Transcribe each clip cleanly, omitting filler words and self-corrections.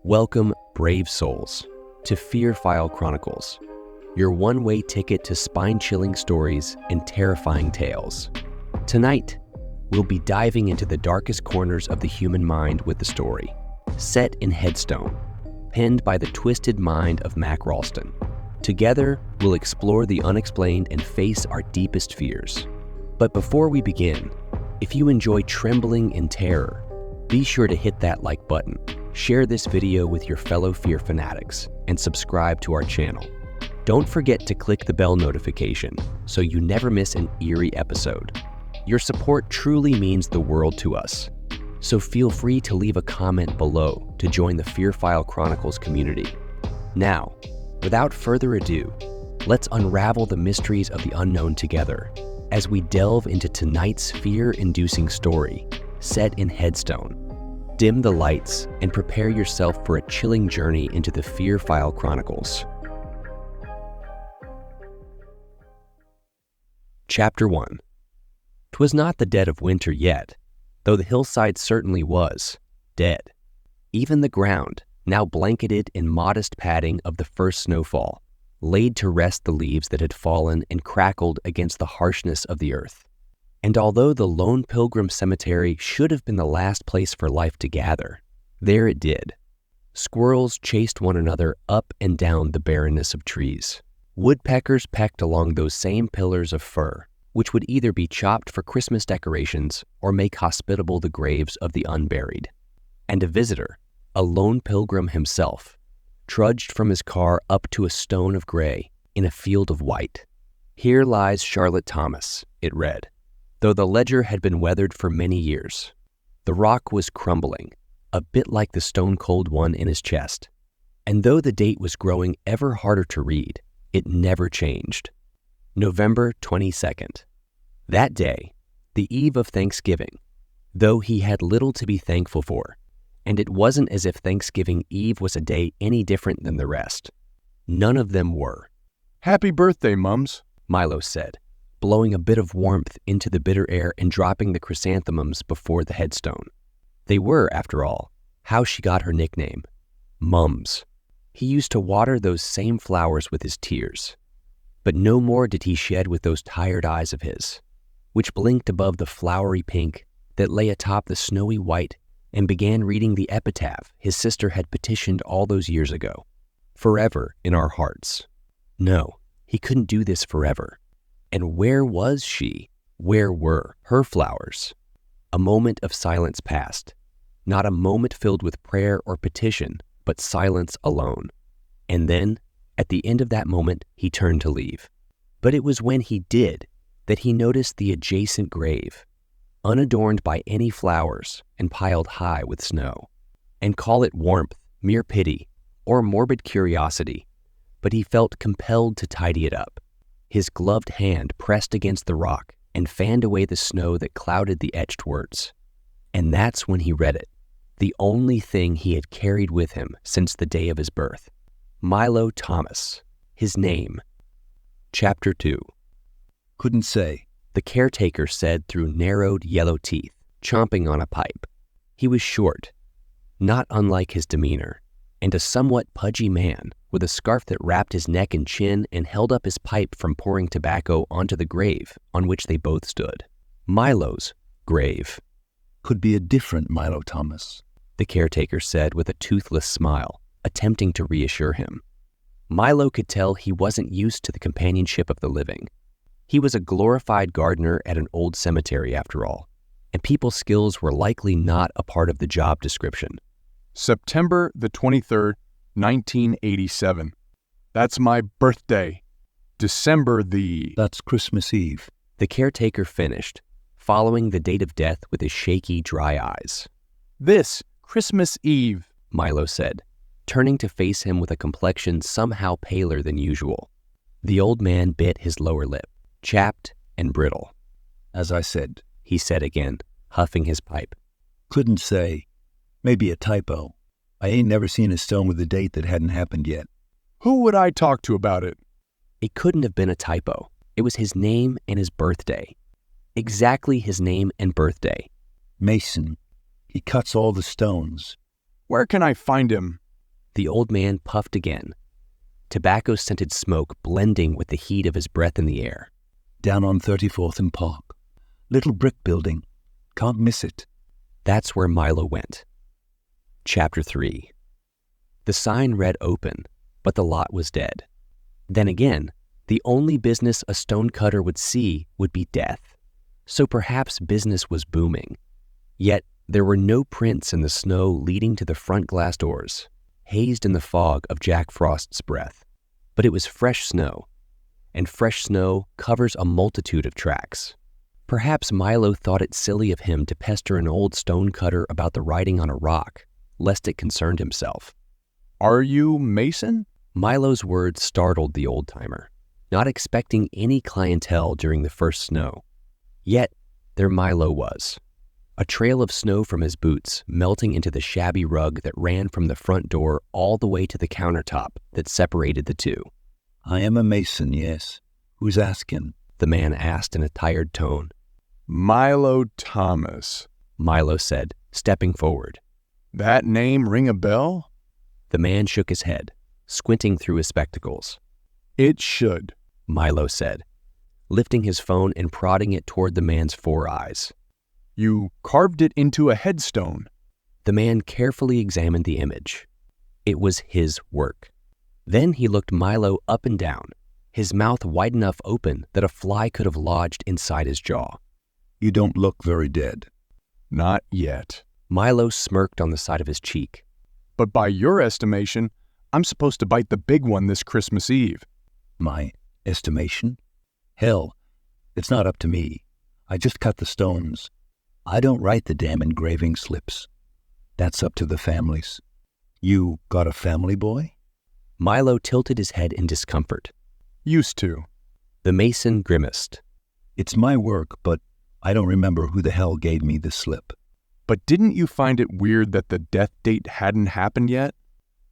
Welcome, brave souls, to Fear File Chronicles, your one-way ticket to spine-chilling stories and terrifying tales. Tonight, we'll be diving into the darkest corners of the human mind with the story, set in Headstone, penned by the twisted mind of Mac Ralston. Together, we'll explore the unexplained and face our deepest fears. But before we begin, if you enjoy trembling in terror, be sure to hit that like button, share this video with your fellow fear fanatics, and subscribe to our channel. Don't forget to click the bell notification so you never miss an eerie episode. Your support truly means the world to us, so feel free to leave a comment below to join the Fear File Chronicles community. Now, without further ado, let's unravel the mysteries of the unknown together as we delve into tonight's fear-inducing story, set in Headstone. Dim the lights and prepare yourself for a chilling journey into the Fear File Chronicles. Chapter 1. 'Twas not the dead of winter yet, though the hillside certainly was dead. Even the ground, now blanketed in modest padding of the first snowfall, laid to rest the leaves that had fallen and crackled against the harshness of the earth. And although the lone pilgrim cemetery should have been the last place for life to gather, there it did. Squirrels chased one another up and down the barrenness of trees. Woodpeckers pecked along those same pillars of fir, which would either be chopped for Christmas decorations or make hospitable the graves of the unburied. And a visitor, a lone pilgrim himself, trudged from his car up to a stone of gray in a field of white. Here lies Charlotte Thomas, it read, though the ledger had been weathered for many years. The rock was crumbling, a bit like the stone-cold one in his chest. And though the date was growing ever harder to read, it never changed. November 22nd. That day, the eve of Thanksgiving, though he had little to be thankful for, and it wasn't as if Thanksgiving Eve was a day any different than the rest. None of them were. "Happy birthday, Mums," Milo said, blowing a bit of warmth into the bitter air and dropping the chrysanthemums before the headstone. They were, after all, how she got her nickname, Mums. He used to water those same flowers with his tears. But no more did he shed with those tired eyes of his, which blinked above the flowery pink that lay atop the snowy white and began reading the epitaph his sister had petitioned all those years ago. Forever in our hearts. No, he couldn't do this forever. And where was she? Where were her flowers? A moment of silence passed. Not a moment filled with prayer or petition, but silence alone. And then, at the end of that moment, he turned to leave. But it was when he did that he noticed the adjacent grave, unadorned by any flowers and piled high with snow. And call it warmth, mere pity, or morbid curiosity, but he felt compelled to tidy it up. His gloved hand pressed against the rock and fanned away the snow that clouded the etched words. And that's when he read it, the only thing he had carried with him since the day of his birth. Milo Thomas, his name. Chapter 2. Couldn't say, the caretaker said through narrowed yellow teeth, chomping on a pipe. He was short, not unlike his demeanor, and a somewhat pudgy man with a scarf that wrapped his neck and chin and held up his pipe from pouring tobacco onto the grave on which they both stood. Milo's grave. Could be a different Milo Thomas, the caretaker said with a toothless smile, attempting to reassure him. Milo could tell he wasn't used to the companionship of the living. He was a glorified gardener at an old cemetery after all, and people's skills were likely not a part of the job description. September the 23rd, 1987. That's my birthday. December the... That's Christmas Eve, the caretaker finished, following the date of death with his shaky, dry eyes. This Christmas Eve, Milo said, turning to face him with a complexion somehow paler than usual. The old man bit his lower lip, chapped and brittle. As I said, he said again, huffing his pipe. Couldn't say. Maybe a typo. I ain't never seen a stone with a date that hadn't happened yet. Who would I talk to about it? It couldn't have been a typo. It was his name and his birthday. Exactly his name and birthday. Mason. He cuts all the stones. Where can I find him? The old man puffed again, tobacco-scented smoke blending with the heat of his breath in the air. Down on 34th and Park. Little brick building. Can't miss it. That's where Milo went. Chapter 3. The sign read open, but the lot was dead. Then again, the only business a stonecutter would see would be death, so perhaps business was booming. Yet there were no prints in the snow leading to the front glass doors, hazed in the fog of Jack Frost's breath. But it was fresh snow, and fresh snow covers a multitude of tracks. Perhaps Milo thought it silly of him to pester an old stonecutter about the writing on a rock, lest it concerned himself. Are you Mason? Milo's words startled the old-timer, not expecting any clientele during the first snow. Yet, there Milo was, a trail of snow from his boots melting into the shabby rug that ran from the front door all the way to the countertop that separated the two. I am a Mason, yes. Who's asking? The man asked in a tired tone. Milo Thomas, Milo said, stepping forward. That name ring a bell? The man shook his head, squinting through his spectacles. It should, Milo said, lifting his phone and prodding it toward the man's 4 eyes. You carved it into a headstone. The man carefully examined the image. It was his work. Then he looked Milo up and down, his mouth wide enough open that a fly could have lodged inside his jaw. You don't look very dead. Not yet. Milo smirked on the side of his cheek. But by your estimation, I'm supposed to bite the big one this Christmas Eve. My estimation? Hell, it's not up to me. I just cut the stones. I don't write the damn engraving slips. That's up to the families. You got a family, boy? Milo tilted his head in discomfort. Used to. The mason grimaced. It's my work, but I don't remember who the hell gave me the slip. But didn't you find it weird that the death date hadn't happened yet?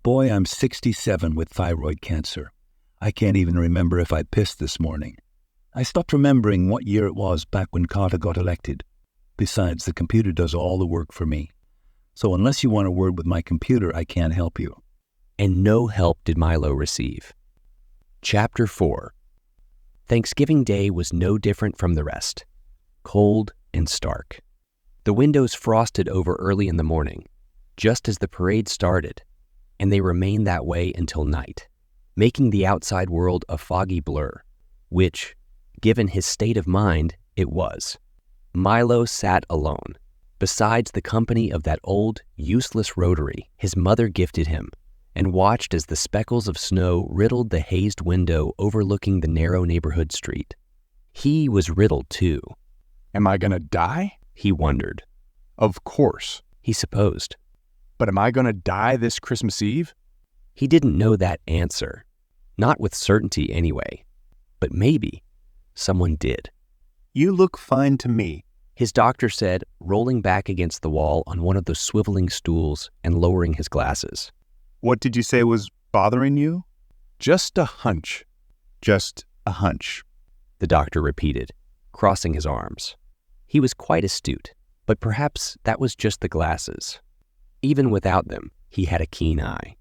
Boy, I'm 67 with thyroid cancer. I can't even remember if I pissed this morning. I stopped remembering what year it was back when Carter got elected. Besides, the computer does all the work for me. So unless you want a word with my computer, I can't help you. And no help did Milo receive. Chapter 4. Thanksgiving Day was no different from the rest. Cold and stark. The windows frosted over early in the morning, just as the parade started, and they remained that way until night, making the outside world a foggy blur, which, given his state of mind, it was. Milo sat alone, besides the company of that old, useless rotary his mother gifted him, and watched as the speckles of snow riddled the hazed window overlooking the narrow neighborhood street. He was riddled, too. Am I gonna die? He wondered. Of course. He supposed. But am I gonna die this Christmas Eve? He didn't know that answer. Not with certainty, anyway. But maybe someone did. You look fine to me, his doctor said, rolling back against the wall on one of the swiveling stools and lowering his glasses. What did you say was bothering you? Just a hunch. Just a hunch, the doctor repeated, crossing his arms. He was quite astute, but perhaps that was just the glasses. Even without them, he had a keen eye.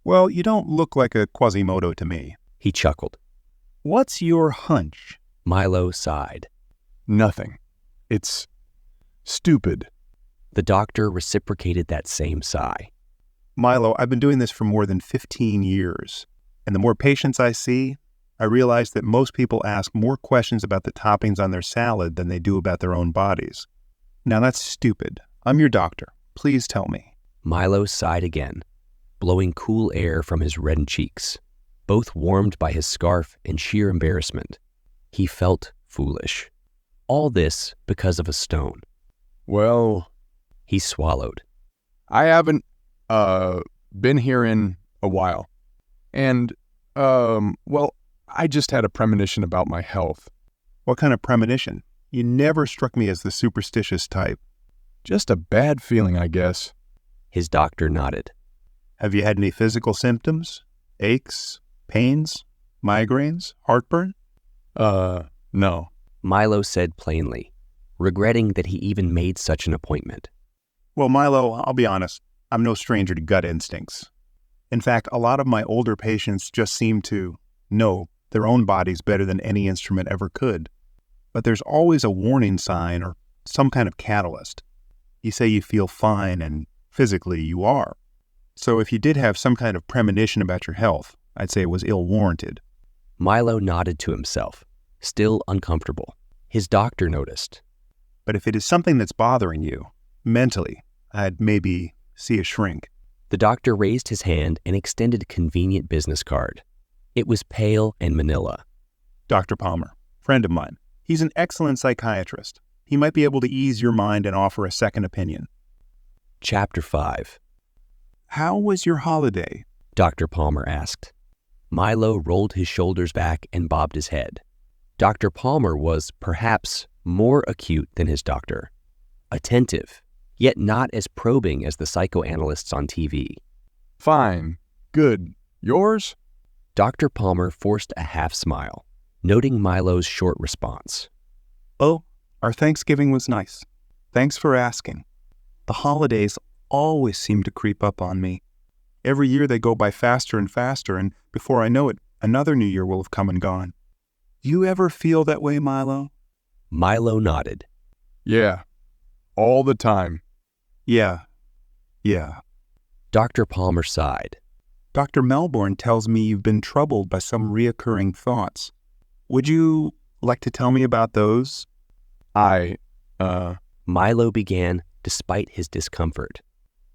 Well, you don't look like a Quasimodo to me. He chuckled. What's your hunch? Milo sighed. Nothing. It's stupid. The doctor reciprocated that same sigh. Milo, I've been doing this for more than 15 years, and the more patients I see, I realize that most people ask more questions about the toppings on their salad than they do about their own bodies. Now that's stupid. I'm your doctor. Please tell me. Milo sighed again, blowing cool air from his reddened cheeks, both warmed by his scarf and sheer embarrassment. He felt foolish. All this because of a stone. Well, he swallowed. I haven't, been here in a while. And, well, I just had a premonition about my health. What kind of premonition? You never struck me as the superstitious type. Just a bad feeling, I guess. His doctor nodded. Have you had any physical symptoms? Aches? Pains? Migraines? Heartburn? No. Milo said plainly, regretting that he even made such an appointment. Well, Milo, I'll be honest. I'm no stranger to gut instincts. In fact, a lot of my older patients just seem to know their own bodies better than any instrument ever could. But there's always a warning sign or some kind of catalyst. You say you feel fine, and physically you are. So if you did have some kind of premonition about your health, I'd say it was ill-warranted. Milo nodded to himself, still uncomfortable. His doctor noticed. But if it is something that's bothering you, mentally, I'd maybe see a shrink. The doctor raised his hand and extended a convenient business card. It was pale and manila. Dr. Palmer, friend of mine. He's an excellent psychiatrist. He might be able to ease your mind and offer a second opinion. Chapter 5. How was your holiday? Dr. Palmer asked. Milo rolled his shoulders back and bobbed his head. Dr. Palmer was, perhaps, more acute than his doctor. Attentive, yet not as probing as the psychoanalysts on TV. Fine. Good. Yours? Dr. Palmer forced a half smile, noting Milo's short response. Oh, our Thanksgiving was nice. Thanks for asking. The holidays always seem to creep up on me. Every year they go by faster and faster, and before I know it, another new year will have come and gone. You ever feel that way, Milo? Milo nodded. Yeah. All the time. Yeah. Dr. Palmer sighed. Dr. Melbourne tells me you've been troubled by some reoccurring thoughts. Would you like to tell me about those? Milo began, despite his discomfort.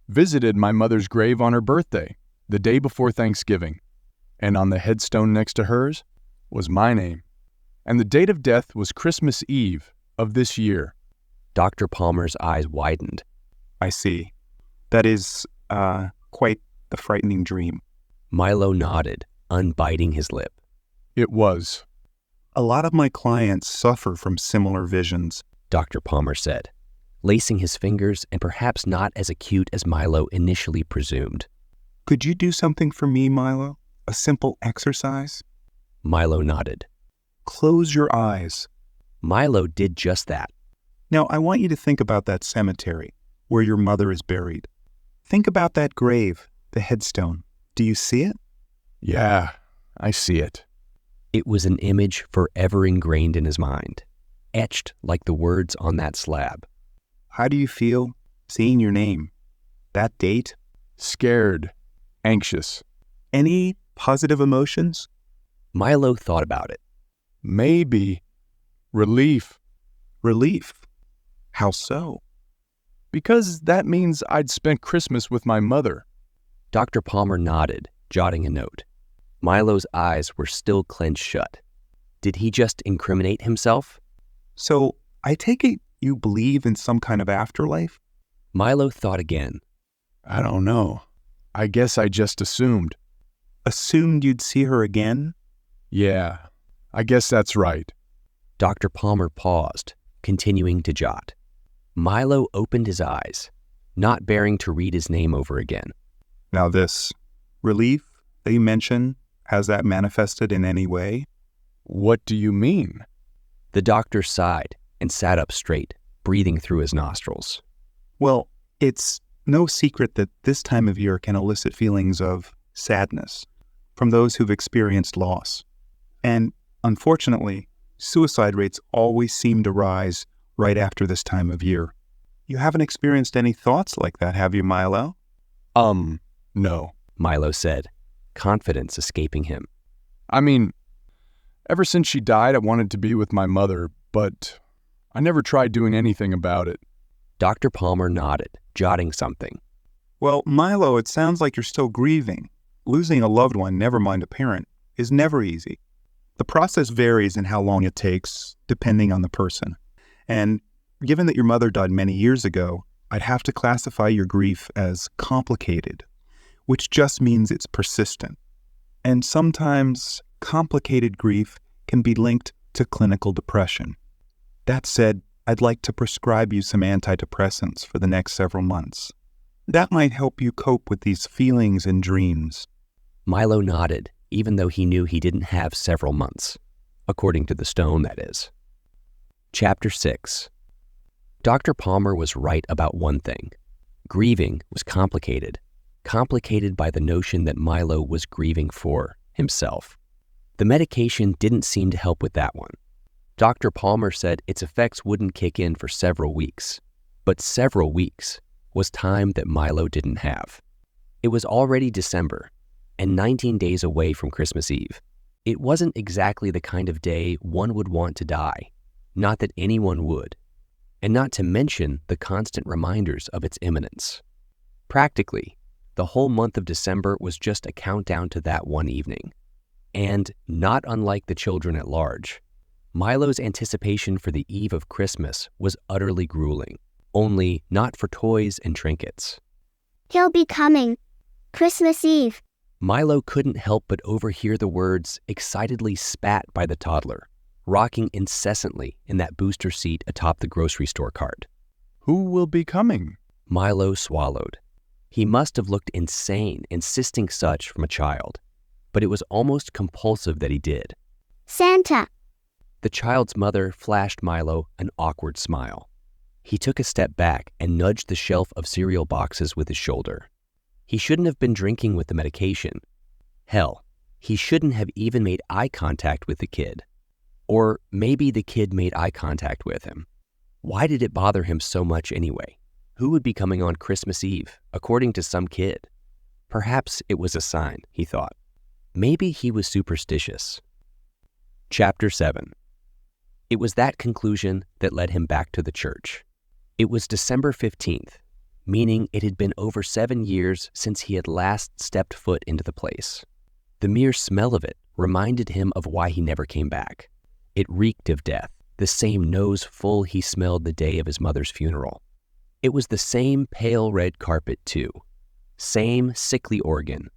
Visited my mother's grave on her birthday, the day before Thanksgiving, and on the headstone next to hers was my name. And the date of death was Christmas Eve of this year. Dr. Palmer's eyes widened. I see. That is, quite the frightening dream. Milo nodded, unbiting his lip. It was. A lot of my clients suffer from similar visions, Dr. Palmer said, lacing his fingers and perhaps not as acute as Milo initially presumed. Could you do something for me, Milo? A simple exercise? Milo nodded. Close your eyes. Milo did just that. Now, I want you to think about that cemetery where your mother is buried. Think about that grave, the headstone. Do you see it? Yeah, I see it. It was an image forever ingrained in his mind, etched like the words on that slab. How do you feel seeing your name? That date? Scared. Anxious. Any positive emotions? Milo thought about it. Maybe. Relief. Relief? How so? Because that means I'd spent Christmas with my mother. Dr. Palmer nodded, jotting a note. Milo's eyes were still clenched shut. Did he just incriminate himself? So, I take it you believe in some kind of afterlife? Milo thought again. I don't know. I guess I just assumed. Assumed you'd see her again? Yeah, I guess that's right. Dr. Palmer paused, continuing to jot. Milo opened his eyes, not bearing to read his name over again. Now this relief that you mentioned, has that manifested in any way? What do you mean? The doctor sighed and sat up straight, breathing through his nostrils. Well, it's no secret that this time of year can elicit feelings of sadness from those who've experienced loss. And unfortunately, suicide rates always seem to rise right after this time of year. You haven't experienced any thoughts like that, have you, Milo? No. Milo said, confidence escaping him. I mean, ever since she died, I wanted to be with my mother, but I never tried doing anything about it. Dr. Palmer nodded, jotting something. Well, Milo, it sounds like you're still grieving. Losing a loved one, never mind a parent, is never easy. The process varies in how long it takes, depending on the person. And given that your mother died many years ago, I'd have to classify your grief as complicated, which just means it's persistent. And sometimes complicated grief can be linked to clinical depression. That said, I'd like to prescribe you some antidepressants for the next several months. That might help you cope with these feelings and dreams. Milo nodded, even though he knew he didn't have several months, according to the stone, that is. Chapter 6. Dr. Palmer was right about one thing. Grieving was complicated, complicated by the notion that Milo was grieving for himself. The medication didn't seem to help with that one. Dr. Palmer said its effects wouldn't kick in for several weeks, but several weeks was time that Milo didn't have. It was already December and 19 days away from Christmas Eve. It wasn't exactly the kind of day one would want to die, not that anyone would, and not to mention the constant reminders of its imminence. Practically, the whole month of December was just a countdown to that one evening. And, not unlike the children at large, Milo's anticipation for the eve of Christmas was utterly grueling, only not for toys and trinkets. He'll be coming. Christmas Eve. Milo couldn't help but overhear the words excitedly spat by the toddler, rocking incessantly in that booster seat atop the grocery store cart. Who will be coming? Milo swallowed. He must have looked insane insisting such from a child, but it was almost compulsive that he did. Santa. The child's mother flashed Milo an awkward smile. He took a step back and nudged the shelf of cereal boxes with his shoulder. He shouldn't have been drinking with the medication. Hell, he shouldn't have even made eye contact with the kid. Or maybe the kid made eye contact with him. Why did it bother him so much anyway? Who would be coming on Christmas Eve, according to some kid? Perhaps it was a sign, he thought. Maybe he was superstitious. Chapter 7. It was that conclusion that led him back to the church. It was December 15th, meaning it had been over 7 years since he had last stepped foot into the place. The mere smell of it reminded him of why he never came back. It reeked of death, the same nose full he smelled the day of his mother's funeral. It was the same pale red carpet, too, same sickly organ,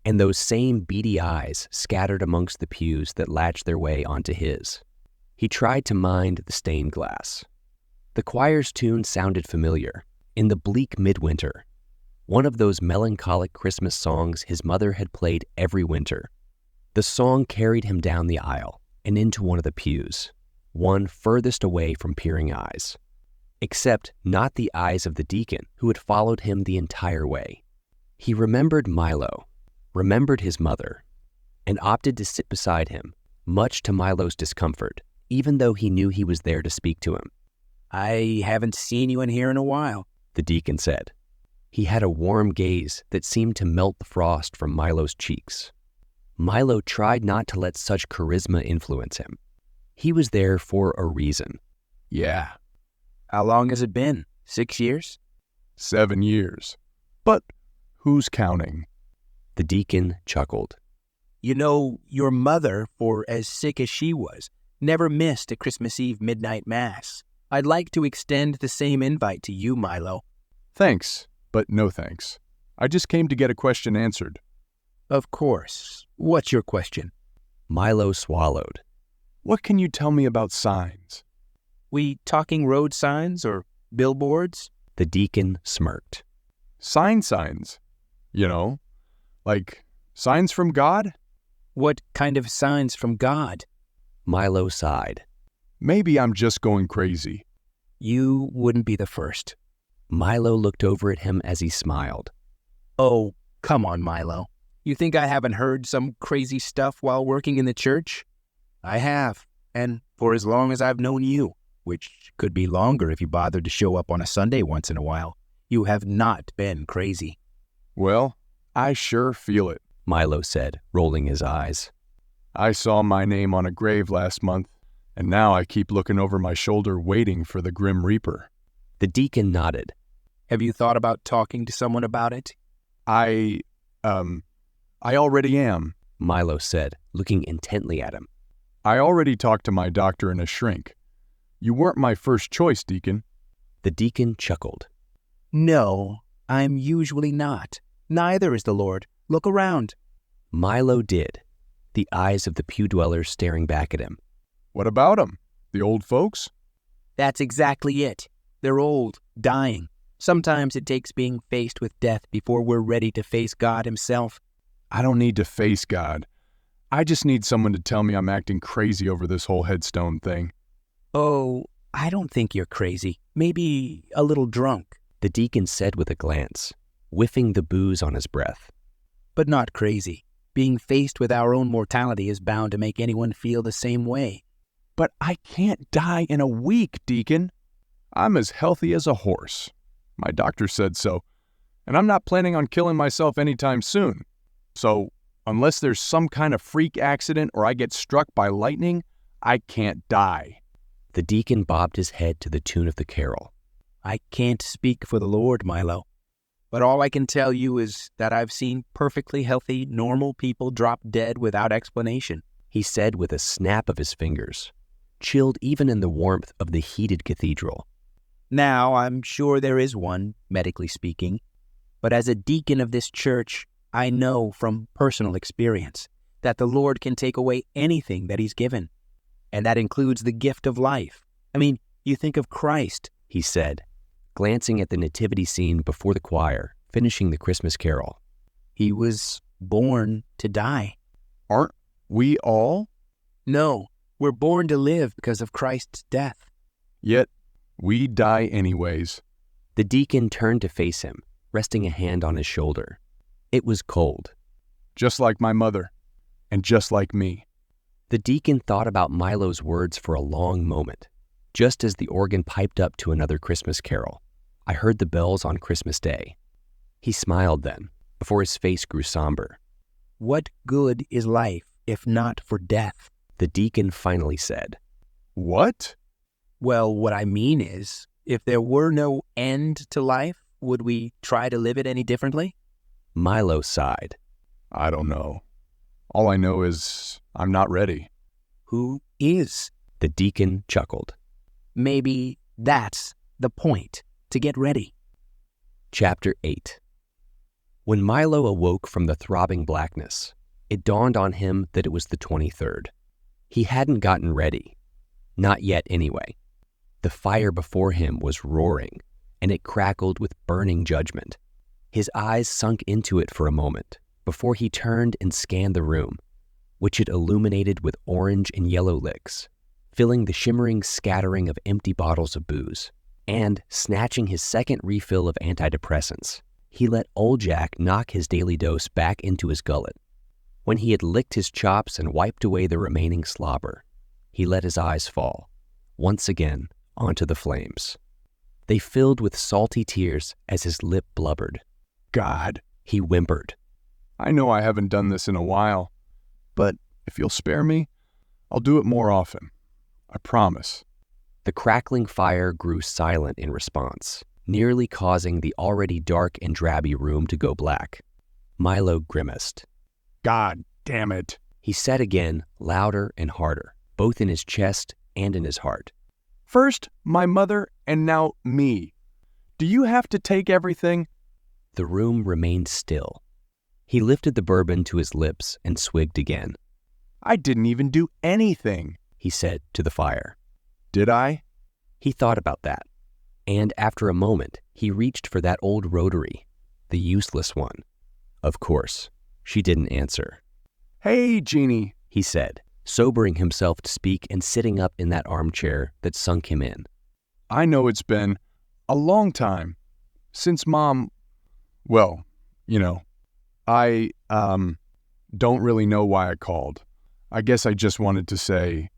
and those same beady eyes scattered amongst the pews that latched their way onto his. He tried to mind the stained glass. The choir's tune sounded familiar. In the bleak midwinter, one of those melancholic Christmas songs his mother had played every winter. The song carried him down the aisle and into one of the pews, one furthest away from peering eyes. Except not the eyes of the deacon who had followed him the entire way. He remembered Milo, remembered his mother, and opted to sit beside him, much to Milo's discomfort, even though he knew he was there to speak to him. "I haven't seen you in here in a while," the deacon said. He had a warm gaze that seemed to melt the frost from Milo's cheeks. Milo tried not to let such charisma influence him. He was there for a reason. Yeah, "How long has it been? 6 years?" 7 years. But who's counting? The deacon chuckled. "You know, your mother, for as sick as she was, never missed a Christmas Eve midnight mass. I'd like to extend the same invite to you, Milo." Thanks, but no thanks. I just came to get a question answered. "Of course. What's your question?" Milo swallowed. What can you tell me about signs? We talking road signs or billboards?" The deacon smirked. Signs. You know, like signs from God? "What kind of signs from God?" Milo sighed. Maybe I'm just going crazy. "You wouldn't be the first." Milo looked over at him as he smiled. "Oh, come on, Milo. You think I haven't heard some crazy stuff while working in the church? I have, and for as long as I've known you, which could be longer if you bothered to show up on a Sunday once in a while, you have not been crazy." Well, I sure feel it, Milo said, rolling his eyes. I saw my name on a grave last month, and now I keep looking over my shoulder waiting for the Grim Reaper. The deacon nodded. "Have you thought about talking to someone about it?" I already am. Milo said, looking intently at him. I already talked to my doctor and a shrink. You weren't my first choice, Deacon. The deacon chuckled. "No, I'm usually not. Neither is the Lord. Look around." Milo did, the eyes of the pew dwellers staring back at him. What about 'em? The old folks? "That's exactly it. They're old, dying. Sometimes it takes being faced with death before we're ready to face God himself." I don't need to face God. I just need someone to tell me I'm acting crazy over this whole headstone thing. "Oh, I don't think you're crazy. Maybe a little drunk." The deacon said with a glance. whiffing the booze on his breath. But not crazy. Being faced with our own mortality is bound to make anyone feel the same way. But I can't die in a week, Deacon. I'm as healthy as a horse. My doctor said so, and I'm not planning on killing myself anytime soon. So, unless there's some kind of freak accident or I get struck by lightning, I can't die. The deacon bobbed his head to the tune of the carol. I can't speak for the Lord, Milo. But all I can tell you is that I've seen perfectly healthy, normal people drop dead without explanation, he said with a snap of his fingers, chilled even in the warmth of the heated cathedral. Now, I'm sure there is one, medically speaking, but as a deacon of this church, I know from personal experience that the Lord can take away anything that He's given, and that includes the gift of life. I mean, you think of Christ, he said, glancing at the nativity scene before the choir, finishing the Christmas carol. He was born to die. Aren't we all? No, we're born to live because of Christ's death. Yet, we die anyways. The deacon turned to face him, resting a hand on his shoulder. It was cold. Just like my mother, and just like me. The deacon thought about Milo's words for a long moment. Just as the organ piped up to another Christmas carol, I heard the bells on Christmas Day. He smiled then, before his face grew somber. What good is life if not for death? The deacon finally said. What? Well, what I mean is, if there were no end to life, would we try to live it any differently? Milo sighed. I don't know. All I know is I'm not ready. Who is? The deacon chuckled. Maybe that's the point, to get ready. Chapter 8. When Milo awoke from the throbbing blackness, it dawned on him that it was the 23rd. He hadn't gotten ready. Not yet, anyway. The fire before him was roaring, and it crackled with burning judgment. His eyes sunk into it for a moment before he turned and scanned the room, which it illuminated with orange and yellow licks, filling the shimmering scattering of empty bottles of booze. And, snatching his second refill of antidepressants, he let old Jack knock his daily dose back into his gullet. When he had licked his chops and wiped away the remaining slobber, he let his eyes fall, once again, onto the flames. They filled with salty tears as his lip blubbered. God, he whimpered. I know I haven't done this in a while, but if you'll spare me, I'll do it more often. I promise. The crackling fire grew silent in response, nearly causing the already dark and drabby room to go black. Milo grimaced. God damn it, he said again, louder and harder, both in his chest and in his heart. First, my mother, and now me. Do you have to take everything? The room remained still. He lifted the bourbon to his lips and swigged again. I didn't even do anything, he said to the fire. Did I? He thought about that, and after a moment, he reached for that old rotary, the useless one. Of course, she didn't answer. Hey, Jeannie, he said, sobering himself to speak and sitting up in that armchair that sunk him in. I know it's been a long time since Mom, well, you know, I, don't really know why I called. I guess I just wanted to say,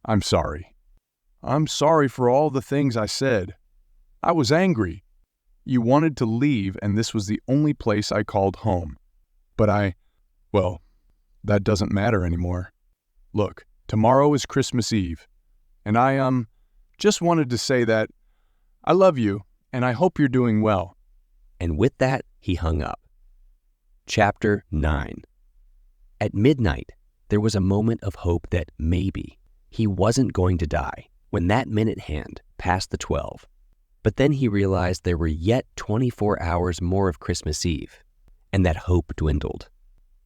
I'm sorry. I'm sorry for all the things I said. I was angry. You wanted to leave, and this was the only place I called home. But well, that doesn't matter anymore. Look, tomorrow is Christmas Eve, and I, just wanted to say that I love you, and I hope you're doing well. And with that, he hung up. Chapter 9. At midnight, there was a moment of hope that maybe he wasn't going to die when that minute hand passed the 12. But then he realized there were yet 24 hours more of Christmas Eve, and that hope dwindled.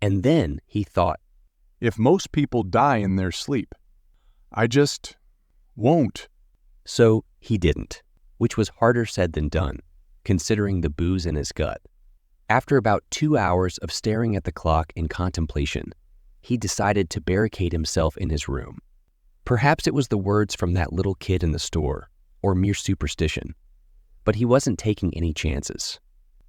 And then he thought, if most people die in their sleep, I just won't. So he didn't, which was harder said than done, considering the booze in his gut. After about 2 hours of staring at the clock in contemplation, he decided to barricade himself in his room. Perhaps it was the words from that little kid in the store, or mere superstition, but he wasn't taking any chances.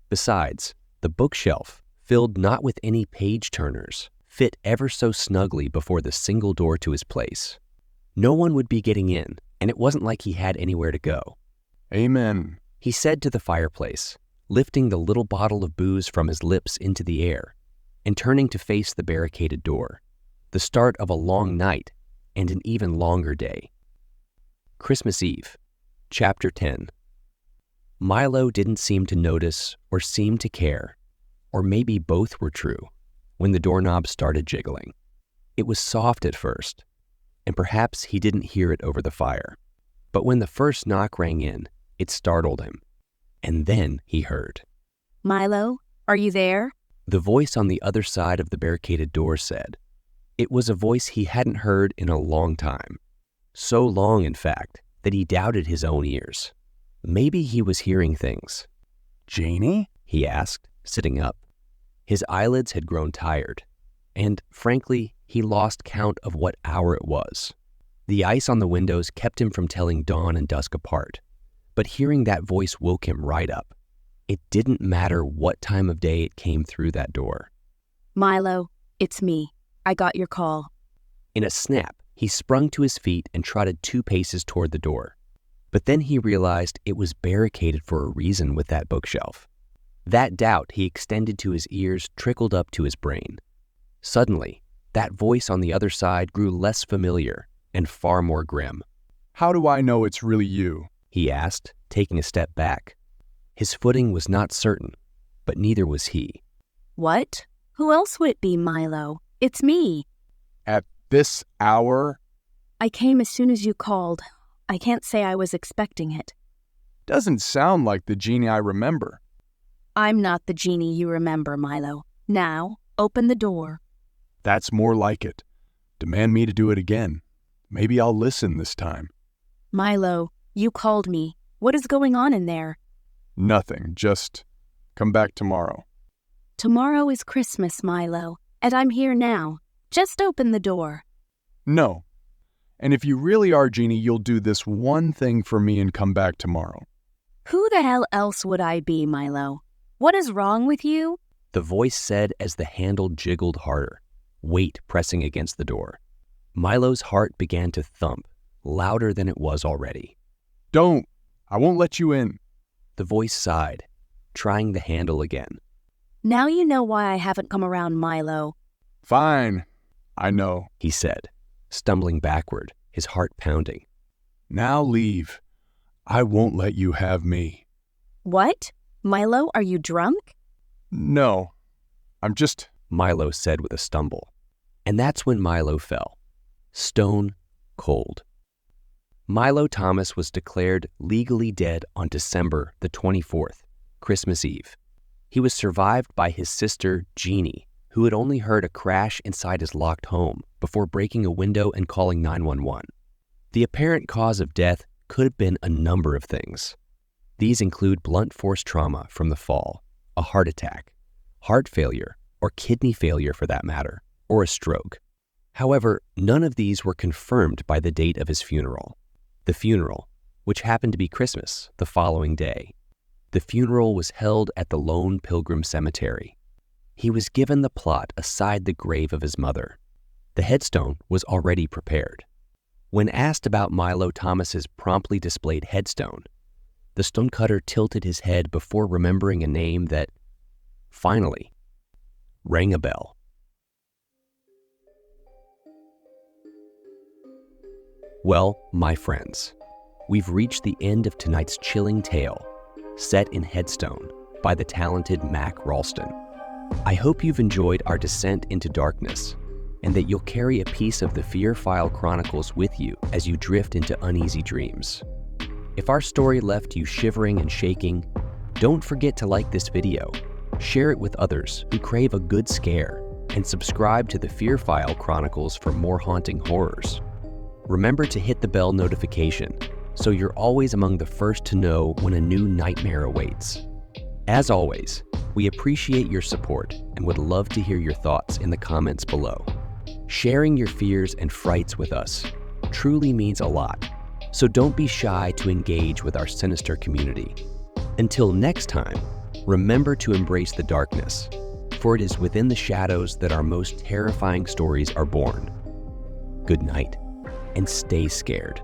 Besides, the bookshelf, filled not with any page-turners, fit ever so snugly before the single door to his place. No one would be getting in, and it wasn't like he had anywhere to go. Amen, He said to the fireplace, lifting the little bottle of booze from his lips into the air, and turning to face the barricaded door, the start of a long night and an even longer day. Christmas Eve, Chapter 10. Milo didn't seem to notice or seem to care, or maybe both were true, when the doorknob started jiggling. It was soft at first, and perhaps he didn't hear it over the fire. But when the first knock rang in, it startled him. And then he heard. Milo, are you there? The voice on the other side of the barricaded door said. It was a voice he hadn't heard in a long time. So long, in fact, that he doubted his own ears. Maybe he was hearing things. Janie? He asked, sitting up. His eyelids had grown tired, and, frankly, he lost count of what hour it was. The ice on the windows kept him from telling dawn and dusk apart, but hearing that voice woke him right up. It didn't matter what time of day it came through that door. Milo, it's me. I got your call. In a snap, he sprung to his feet and trotted 2 paces toward the door. But then he realized it was barricaded for a reason with that bookshelf. That doubt he extended to his ears trickled up to his brain. Suddenly, that voice on the other side grew less familiar and far more grim. How do I know it's really you? He asked, taking a step back. His footing was not certain, but neither was he. What? Who else would it be, Milo? It's me. At this hour? I came as soon as you called. I can't say I was expecting it. Doesn't sound like the genie I remember. I'm not the genie you remember, Milo. Now, open the door. That's more like it. Demand me to do it again. Maybe I'll listen this time. Milo, you called me. What is going on in there? Nothing, just come back tomorrow. Tomorrow is Christmas, Milo, and I'm here now. Just open the door. No. And if you really are Genie, you'll do this one thing for me and come back tomorrow. Who the hell else would I be, Milo? What is wrong with you? The voice said as the handle jiggled harder, weight pressing against the door. Milo's heart began to thump, louder than it was already. Don't! I won't let you in. The voice sighed, trying the handle again. Now you know why I haven't come around, Milo. Fine. I know, he said, stumbling backward, his heart pounding. Now leave. I won't let you have me. What? Milo, are you drunk? No. I'm just... Milo said with a stumble. And that's when Milo fell. Stone cold. Milo Thomas was declared legally dead on December the 24th, Christmas Eve. He was survived by his sister, Jeannie, who had only heard a crash inside his locked home before breaking a window and calling 911. The apparent cause of death could have been a number of things. These include blunt force trauma from the fall, a heart attack, heart failure, or kidney failure for that matter, or a stroke. However, none of these were confirmed by the date of his funeral. The funeral, which happened to be Christmas the following day. The funeral was held at the Lone Pilgrim Cemetery. He was given the plot aside the grave of his mother. The headstone was already prepared. When asked about Milo Thomas's promptly displayed headstone, the stonecutter tilted his head before remembering a name that, finally, rang a bell. Well, my friends, we've reached the end of tonight's chilling tale, set in Headstone by the talented Mac Ralston. I hope you've enjoyed our descent into darkness, and that you'll carry a piece of the Fear File Chronicles with you as you drift into uneasy dreams. If our story left you shivering and shaking, don't forget to like this video, share it with others who crave a good scare, and subscribe to the Fear File Chronicles for more haunting horrors. Remember to hit the bell notification so you're always among the first to know when a new nightmare awaits. As always, we appreciate your support and would love to hear your thoughts in the comments below. Sharing your fears and frights with us truly means a lot, so don't be shy to engage with our sinister community. Until next time, Remember to embrace the darkness, for it is within the shadows that our most terrifying stories are born. Good night, and stay scared.